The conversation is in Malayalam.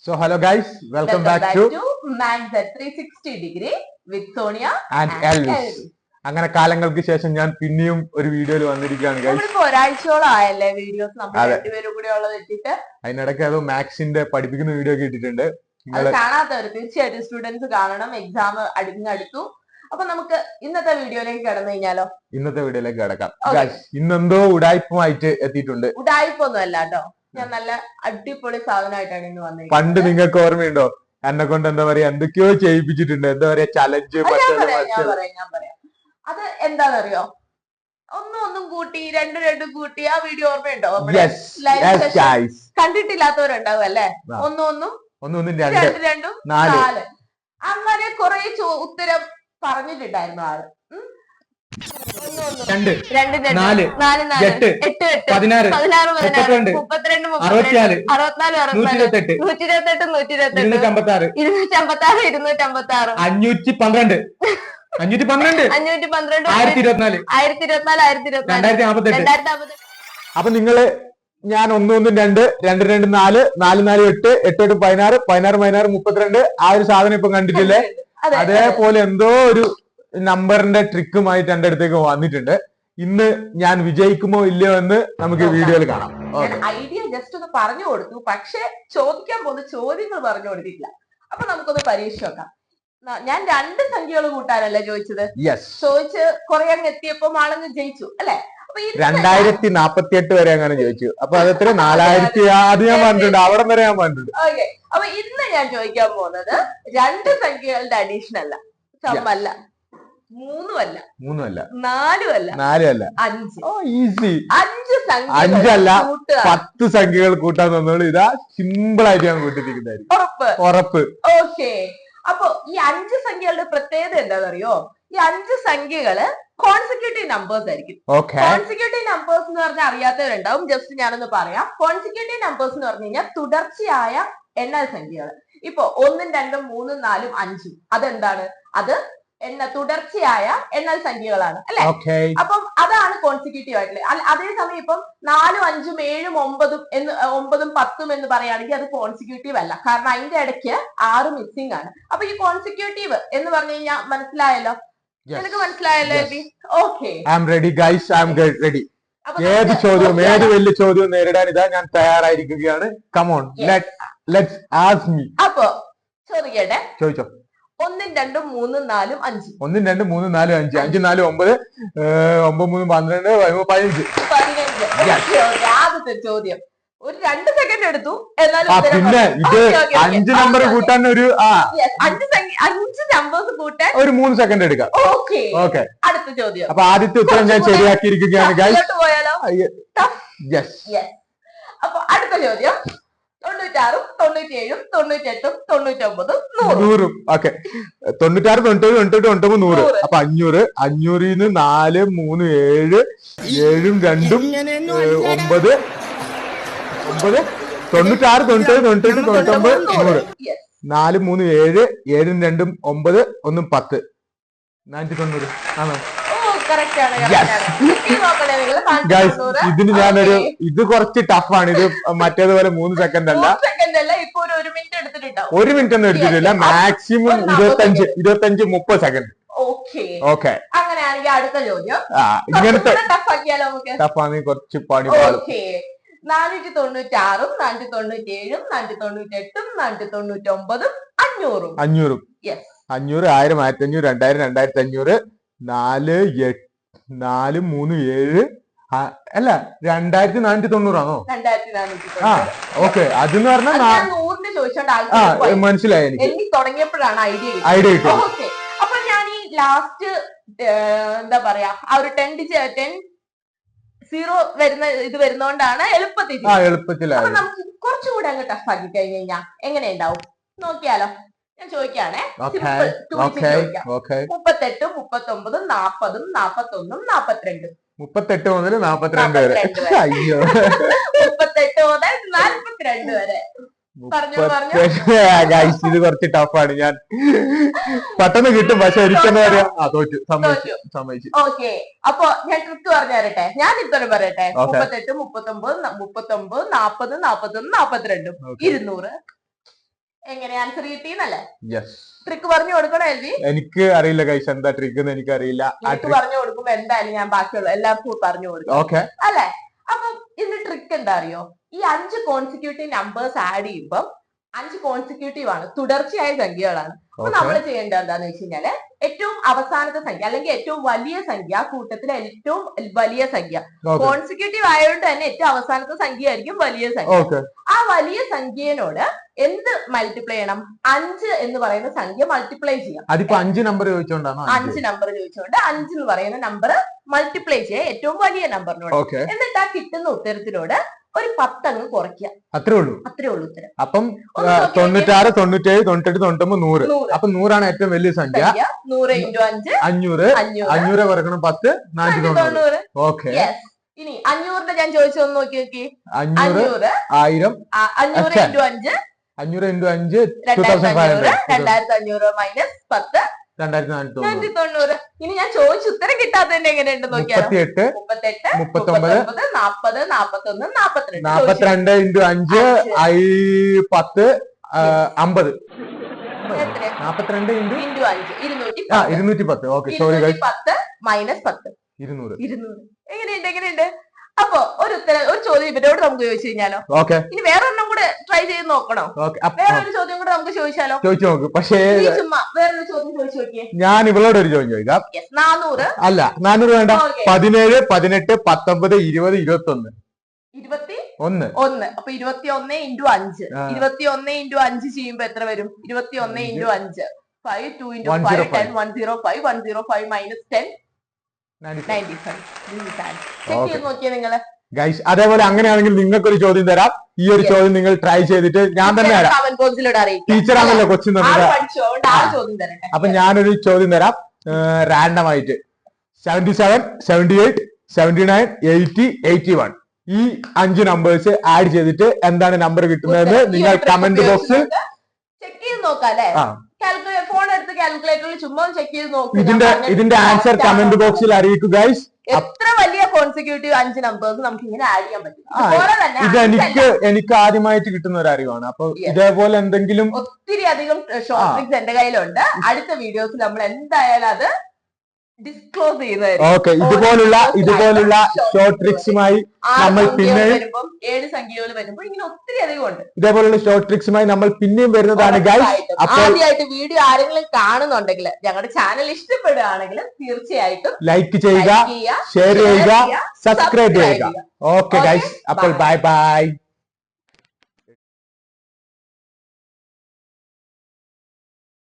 So hello guys, welcome back to Maths at 360 degree with Sonia and Elvis. അങ്ങനെ കാലങ്ങൾക്ക് ശേഷം ഞാൻ പിന്നെയും ഒരു വീഡിയോയിൽ വന്നിരിക്കുകയാണ് ഗൈസ്. നമ്മളിപ്പോ ഒരാഴ്ചയോളം ആയല്ലേ വീഡിയോസ് നമ്മൾ രണ്ടുപേരും കൂടി ഉള്ളത് ഇട്ടിട്ട്. അതിനിടയ്ക്ക് അത് മാത്സിന്റെ പഠിപ്പിക്കുന്ന വീഡിയോ ഒക്കെ ഇട്ടിട്ടുണ്ട്. കാണാത്തവർ തീർച്ചയായിട്ടും സ്റ്റുഡൻസ് കാണണം. എക്സാം അടുത്തു. അപ്പൊ നമുക്ക് ഇന്നത്തെ വീഡിയോയിലേക്ക് കടന്നു കഴിഞ്ഞാലോ? ഇന്നത്തെ വീഡിയോയിലേക്ക് കിടക്കാം. ഇന്നെന്തോ ഉടായ്പമായിട്ട് എത്തിയിട്ടുണ്ട്. ഉടായ്പൊന്നും അല്ല കേട്ടോ, ഞാൻ നല്ല അടിപൊളി സാധനമായിട്ടാണ് ഇന്ന് വന്നത്. പണ്ട് നിങ്ങൾക്ക് ഓർമ്മയുണ്ടോ എന്നെ കൊണ്ട് എന്താ പറയാ എന്തൊക്കെയോ ചെയ്യിപ്പിച്ചിട്ടുണ്ട്, എന്താ പറയാ ചലഞ്ച്. ഞാൻ പറയാം അത് എന്താണെന്നറിയോ? ഒന്നും കൂട്ടി രണ്ടും കൂട്ടി ആ വീഡിയോ ഓർമ്മയുണ്ടോ? കണ്ടിട്ടില്ലാത്തവരുണ്ടാവും അല്ലെ? ഒന്നും രണ്ടും നാല് അങ്ങനെ കുറെ ഉത്തരം പറഞ്ഞിട്ടുണ്ടായിരുന്നു ആള്. 2 4 8 16 32 64 64 128 256 512 അപ്പൊ നിങ്ങള് ഞാൻ 1 1 2 2 2 4 4 4 8 8 8 16 16 32 ആ ഒരു സാധനം ഇപ്പൊ കണ്ടിട്ടില്ലേ? അതേപോലെ എന്തോ ഒരു നമ്പറിന്റെ ട്രിക്കുമായിട്ട് എന്റെ അടുത്തേക്ക് വന്നിട്ടുണ്ട്. ഇന്ന് ഞാൻ വിജയിക്കുമോ ഇല്ലയോ എന്ന് നമുക്ക് വീഡിയോയിൽ കാണാം. ഐഡിയ ജസ്റ്റ് ഒന്ന് പറഞ്ഞു കൊടുത്തു, പക്ഷെ ചോദിക്കാൻ പോകുന്ന ചോദ്യങ്ങൾ പറഞ്ഞു കൊടുത്തിട്ടില്ല. അപ്പൊ നമുക്കൊന്ന് പരീക്ഷ നോക്കാം. ഞാൻ 2 സംഖ്യകൾ കൂട്ടാനല്ലേ ചോദിച്ചത്? ചോദിച്ച് കുറെ അങ്ങ് എത്തിയപ്പോ ആളങ്ങ് ജയിച്ചു അല്ലെ? 2048 വരെ അങ്ങനെ ചോദിച്ചു. അപ്പൊ അതത്ര 4000 അത് ഞാൻ പറഞ്ഞിട്ടുണ്ട്, അവിടെ വരെ ഞാൻ പറഞ്ഞിട്ടുണ്ട്. ഓക്കെ, അപ്പൊ ഇന്ന് ഞാൻ ചോദിക്കാൻ പോകുന്നത് 2 സംഖ്യകളുടെ അഡീഷൻ അല്ല, സമ്മല്ല, 3 അല്ല, 4 അല്ല, 5. ഈസി. 5 അല്ല 10 സംഖ്യകൾ കൂട്ടാൻ തന്നോളൂ. ഇതാ സിമ്പിൾ ആയിട്ട് ഞാൻ കൂട്ടിയിരിക്കുന്നതായിരിക്കും, ഉറപ്പ്. ഓക്കെ, അപ്പൊ ഈ 5 സംഖ്യകളുടെ പ്രത്യേകത എന്താണെന്നറിയോ? ഈ 5 സംഖ്യകള് കോൺസിക്യൂട്ടീവ് നമ്പേഴ്സ് ആയിരിക്കും. കോൺസിക്യൂട്ടീവ് നമ്പേഴ്സ് എന്ന് പറഞ്ഞാൽ അറിയാത്തവരുണ്ടാവും, ജസ്റ്റ് ഞാനൊന്ന് പറയാം. കോൺസിക്യൂട്ടീവ് നമ്പേഴ്സ് എന്ന് പറഞ്ഞു കഴിഞ്ഞാൽ തുടർച്ചയായ എണ്ണൽ സംഖ്യകൾ. ഇപ്പൊ 1 2 3 4 5 അതെന്താണ്? അത് തുടർച്ചയായ എണ്ണൽ സംഖ്യകളാണ് അല്ലെ? അപ്പം അതാണ് കോൺസിക്യൂട്ടീവ് ആയിട്ടുള്ളത്. അതേസമയം ഇപ്പം 4 5 7 9 9 10 എന്ന് പറയുകയാണെങ്കിൽ അത് കോൺസിക്യൂട്ടീവ് അല്ല, കാരണം അതിന്റെ ഇടയ്ക്ക് 6 മിസ്സിംഗ് ആണ്. അപ്പൊ ഈ കോൺസിക്യൂട്ടീവ് എന്ന് പറഞ്ഞു കഴിഞ്ഞാൽ മനസ്സിലായല്ലോ? നിനക്ക് മനസ്സിലായല്ലോ? ഓക്കെ, ഏത് ചോദ്യവും ഏത് വലിയ ചോദ്യവും നേരിടാൻ ഇതാ ഞാൻ തയ്യാറായിരിക്കുകയാണ്. Come on, let's ask me. അപ്പൊ ചോദിക്കട്ടെ? ചോദിച്ചോ. 1 2 3 4 5 1 2 3 4 5 5 4 9 9 3 12 15. ആദ്യത്തെ ചോദ്യം ഒരു 2 സെക്കൻഡ് എടുത്തു, എന്നാലും പിന്നെ ഇത് 5 നമ്പർ കൂട്ടാൻ ഒരു 5 നമ്പേഴ്സ് കൂട്ടാൻ ഒരു 3 സെക്കൻഡ് എടുക്കാം. ഓക്കെ, അടുത്ത ചോദ്യം. അപ്പൊ ആദ്യത്തെ ഉത്തരം ഞാൻ ശരിയാക്കിയിരിക്കുകയാണ് ഗൈസ്. പോയാലോ? യെസ്. അപ്പൊ അടുത്ത ചോദ്യം 96 97 98 99 100. ഓക്കെ, 96 97 98 99 100. അപ്പൊ 500. 500 4 3 7 7 2 9 96 97 98 99 100. 4 3 7 7 2 9 1 10 490 ആണോ? ഇതിന് ഞാനൊരു ഇത് കുറച്ച് ടഫാണ്. ഇത് മറ്റേതുപോലെ 3 സെക്കൻഡ് അല്ല, 1 മിനിറ്റ് ഒന്നും എടുത്തിട്ടില്ല. Maximum 25-30 second. ഓക്കെ, അങ്ങനെയാണെങ്കിൽ അടുത്ത ചോദ്യം ഇങ്ങനത്തെ ടഫാണ്, കുറച്ച് പണി പാടും. 496 497 498 499 500. 500 1000 1500 2000 2500 4 8 4 3 7 അല്ല 2490 ആണോ? ഓക്കെ, അതെന്ന് പറഞ്ഞാൽ മനസ്സിലായി എനിക്ക് തുടങ്ങിയപ്പോഴാണ് ഐഡിയ കിട്ടും. അപ്പൊ ഞാൻ ഈ ലാസ്റ്റ് എന്താ പറയാ ആ ഒരു 10 0 വരുന്നോണ്ടാണ് എളുപ്പത്തിൽ നമുക്ക് കുറച്ചുകൂടെ അങ്ങ് ടഫ് ആക്കി കഴിഞ്ഞ് കഴിഞ്ഞാൽ എങ്ങനെ ഉണ്ടാവും നോക്കിയാലോ? ഞാൻ ചോദിക്കാണേ. 38 39 40 41 42. 38 മുതൽ 42 വരെ. അയ്യോ, 38 മുതൽ 42 വരെ. ഇത് കുറച്ച് ടഫാണ്. ഞാൻ പെട്ടെന്ന് കിട്ടും, പക്ഷെ ഒരിക്കലും പറയാം തോറ്റു, സമ്മതിച്ചു. ഓക്കെ, അപ്പൊ ഞാൻ ട്രിക്ക് പറഞ്ഞു തരട്ടെ. ഞാൻ ഇത്തരം പറയട്ടെ. 38 39 39 40 41 42 200 എങ്ങനെ ആൻസർ കിട്ടിയെന്നല്ലേ? യെസ്. ട്രിക്ക് പറഞ്ഞു കൊടുക്കണോ എൽവി? എനിക്ക് അറിയില്ല ഗൈസ്, എന്താ ട്രിക്ക് എന്ന് എനിക്ക് അറിയില്ല. പറഞ്ഞു കൊടുക്കുമ്പോ എന്തായാലും ഞാൻ ബാക്കിയുള്ള എല്ലാവർക്കും പറഞ്ഞു കൊടുക്കും. ഓക്കെ അല്ലെ? അപ്പൊ ഇതിന്റെ ട്രിക്ക് എന്താ അറിയോ? ഈ 5 കോൺസിക്യൂട്ടീവ് നമ്പേഴ്സ് ആഡ് ചെയ്യുമ്പോൾ 5 കോൺസിക്യൂട്ടീവ് ആണ്, തുടർച്ചയായ സംഖ്യകളാണ്. അപ്പൊ നമ്മൾ ചെയ്യേണ്ടത് എന്താന്ന് വെച്ച് കഴിഞ്ഞാല് ഏറ്റവും അവസാനത്തെ സംഖ്യ അല്ലെങ്കിൽ ഏറ്റവും വലിയ സംഖ്യ, കൂട്ടത്തിലെ ഏറ്റവും വലിയ സംഖ്യ, കോൺസിക്യൂട്ടീവ് ആയതുകൊണ്ട് തന്നെ ഏറ്റവും അവസാനത്തെ സംഖ്യ ആയിരിക്കും വലിയ സംഖ്യ. ആ വലിയ സംഖ്യയോട് എന്ത് മൾട്ടിപ്ലൈ ചെയ്യണം? 5 എന്ന് പറയുന്ന സംഖ്യ മൾട്ടിപ്ലൈ ചെയ്യാം. അതിപ്പോ 5 നമ്പർ ചോദിച്ചോണ്ടാണോ? 5 നമ്പർ ചോദിച്ചുകൊണ്ട് 5 എന്ന് പറയുന്ന നമ്പർ മൾട്ടിപ്ലൈ ചെയ്യുക ഏറ്റവും വലിയ നമ്പറിനോട്. എന്നിട്ട് ആ കിട്ടുന്ന ഉത്തരത്തിനോട് ഒരു 10 അങ്ങ് കുറയ്ക്കുക. അത്രേ ഉള്ളൂ ഉത്തരം. അപ്പം 96, 97, 98, 99, 100. അപ്പൊ 100 ആണ് ഏറ്റവും വലിയ സംഖ്യ. 100 × 5 500. 500 കുറക്കണം 10, 490. ഓക്കെ. ഇനി 500ന്റെ ഞാൻ ചോദിച്ചൊന്ന് നോക്കി നോക്കി. 500, 1000. 500 × 5 500 × 5 2500. 2500 മൈനസ് 10 2490. ഇനി ഞാൻ ചോദിച്ച ഉത്തരം കിട്ടാത്തതിന്റെ എങ്ങനെയുണ്ട് നോക്കിയാലോ? 38, 39, 40, 41, 42. 42 × 5 10, 50. 42 × 5 210. Okay, sorry guys. 10 മൈനസ് 10 200. എങ്ങനെയുണ്ട്? അപ്പൊ ഒരു ചോദ്യം ഇവരോട് നമുക്ക് ചോദിച്ചു കഴിഞ്ഞാലോ? ഇനി വേറൊരെണ്ണം കൂടെ ട്രൈ ചെയ്ത് നോക്കണോ? വേറൊരു ചോദ്യം കൂടെ നമുക്ക് ചോദിച്ചാലോ? ചോദിച്ചു നോക്ക്. പക്ഷേ ചുമ്മാ വേറൊരു ചോദ്യം ചോദിച്ചു നോക്കിയേ. ഞാൻ ഇവളോട് ഒരു ചോദ്യം ചോദിക്കാം. 400 അല്ല, 400 വേണ്ട. 17, 18, 19, 20, 21. 21. അപ്പൊ 21 × 5. 21 × 5 ചെയ്യുമ്പോ എത്ര വരും? 21 × 5 5, 2 × 5 10, 105. 105 മൈനസ് 10 95. ചെക്ക് ചെയ്ത് നോക്കിയേ നിങ്ങള് ഗൈസ്. അതേപോലെ അങ്ങനെയാണെങ്കിൽ നിങ്ങൾക്ക് ഒരു ചോദ്യം തരാം. ഈ ഒരു ചോദ്യം നിങ്ങൾ ട്രൈ ചെയ്തിട്ട് ഞാൻ തന്നെ ടീച്ചറാണല്ലോ കൊച്ചിൻ. അപ്പൊ ഞാനൊരു ചോദ്യം തരാം റാൻഡം ആയിട്ട്. 77, 78, 79, 80, 81. ഈ 5 നമ്പേഴ്സ് ആഡ് ചെയ്തിട്ട് എന്താണ് നമ്പർ കിട്ടുന്നതെന്ന് നിങ്ങൾ കമന്റ് ബോക്സിൽ ചെക്ക് ചെയ്ത് നോക്കാം. അല്ലെ? ഫോൺ എടുത്ത് കാൽക്കുലേറ്ററിൽ ചുമ്മാ ചെക്ക് ചെയ്ത് നോക്കും. ഇതിന്റെ ആൻസർ കമന്റ് ബോക്സിൽ അറിയിക്കുക ഗൈസ്. എത്ര വലിയ കോൺസിക്യൂട്ടീവ് 5 നമ്പേഴ്സ് നമുക്ക് ഇങ്ങനെ ആഡ് ചെയ്യാൻ പറ്റും. എനിക്ക് ആദ്യമായിട്ട് കിട്ടുന്ന ഒരു അറിവാണ്. അപ്പൊ ഇതേപോലെ എന്തെങ്കിലും ഒത്തിരി അധികം ഷോർട്ട് ട്രിക്സ് എന്റെ കയ്യിലുണ്ട്. അടുത്ത വീഡിയോസിൽ നമ്മൾ എന്തായാലും അത് ഡിസ്ക്ലോസ് ചെയ്യുന്നതായിരിക്കും. ഓക്കെ, ഇതുപോലുള്ള ഷോർട്ട് ട്രിക്സുമായി നമ്മൾ പിന്നെയും 7 സംഖ്യകൾ വരുമ്പോൾ ഇങ്ങനെ ഒത്തിരി അധികം ഉണ്ട്. ഇതേപോലുള്ള ഷോർട്ട് ട്രിക്സുമായി നമ്മൾ പിന്നെയും വരുന്നതാണ് ഗൈസ്. ആദ്യമായിട്ട് വീഡിയോ ആരെങ്കിലും കാണുന്നുണ്ടെങ്കിൽ, ഞങ്ങളുടെ ചാനൽ ഇഷ്ടപ്പെടുകയാണെങ്കിൽ തീർച്ചയായിട്ടും ലൈക്ക് ചെയ്യുക, ഷെയർ ചെയ്യുക, സബ്സ്ക്രൈബ് ചെയ്യുക. ഓക്കെ ഗൈസ്, അപ്പോൾ ബൈ ബൈ.